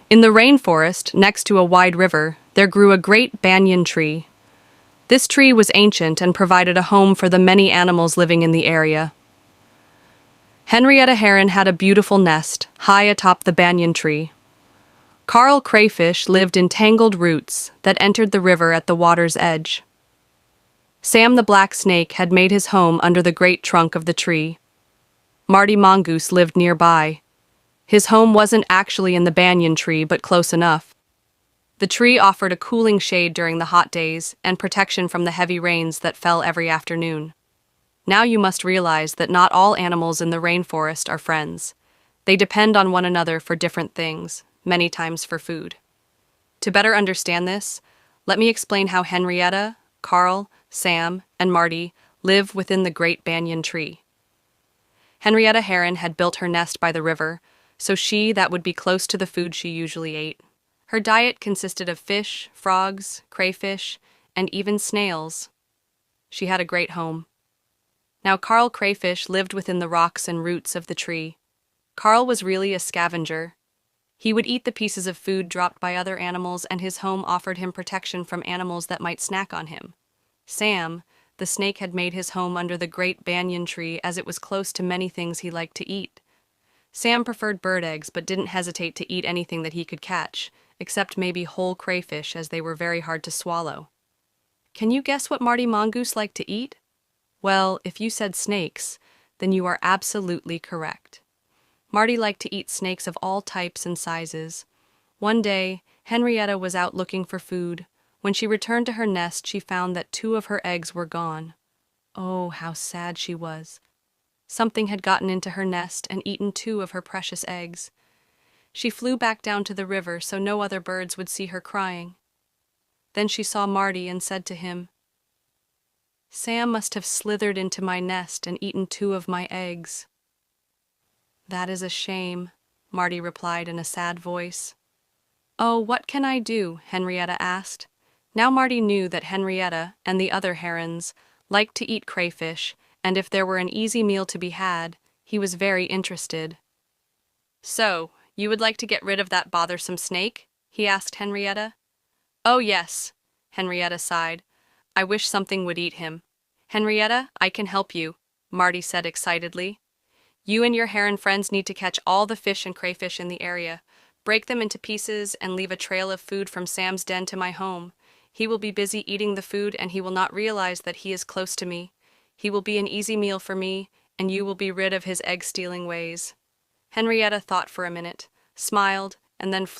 In the rainforest, next to a wide river, there grew a great banyan tree. This tree was ancient and provided a home for the many animals living in the area. Henrietta Heron had a beautiful nest, high atop the banyan tree. Carl Crayfish lived in tangled roots that entered the river at the water's edge. Sam the black snake had made his home under the great trunk of the tree. Marty Mongoose lived nearby. His home wasn't actually in the banyan tree, but close enough. The tree offered a cooling shade during the hot days and protection from the heavy rains that fell every afternoon. Now you must realize that not all animals in the rainforest are friends. They depend on one another for different things, many times for food. To better understand this, let me explain how Henrietta, Carl, Sam, and Marty live within the great banyan tree. Henrietta Heron had built her nest by the river, so that would be close to the food she usually ate. Her diet consisted of fish, frogs, crayfish, and even snails. She had a great home. Now Carl Crayfish lived within the rocks and roots of the tree. Carl was really a scavenger. He would eat the pieces of food dropped by other animals, and his home offered him protection from animals that might snack on him. Sam, the snake, had made his home under the great banyan tree as it was close to many things he liked to eat. Sam preferred bird eggs but didn't hesitate to eat anything that he could catch, except maybe whole crayfish, as they were very hard to swallow. Can you guess what Marty Mongoose liked to eat? Well, if you said snakes, then you are absolutely correct. Marty liked to eat snakes of all types and sizes. One day, Henrietta was out looking for food. When she returned to her nest, she found that 2 of her eggs were gone. Oh, how sad she was. Something had gotten into her nest and eaten 2 of her precious eggs. She flew back down to the river so no other birds would see her crying. Then she saw Marty and said to him, "Sam must have slithered into my nest and eaten 2 of my eggs." "That is a shame," Marty replied in a sad voice. "Oh, what can I do?" Henrietta asked. Now Marty knew that Henrietta and the other herons liked to eat crayfish, and if there were an easy meal to be had, he was very interested. "So, you would like to get rid of that bothersome snake?" he asked Henrietta. "Oh yes," Henrietta sighed. "I wish something would eat him." "Henrietta, I can help you," Marty said excitedly. "You and your heron friends need to catch all the fish and crayfish in the area, break them into pieces, and leave a trail of food from Sam's den to my home. He will be busy eating the food, and he will not realize that he is close to me. He will be an easy meal for me, and you will be rid of his egg-stealing ways." Henrietta thought for a minute, smiled, and then flew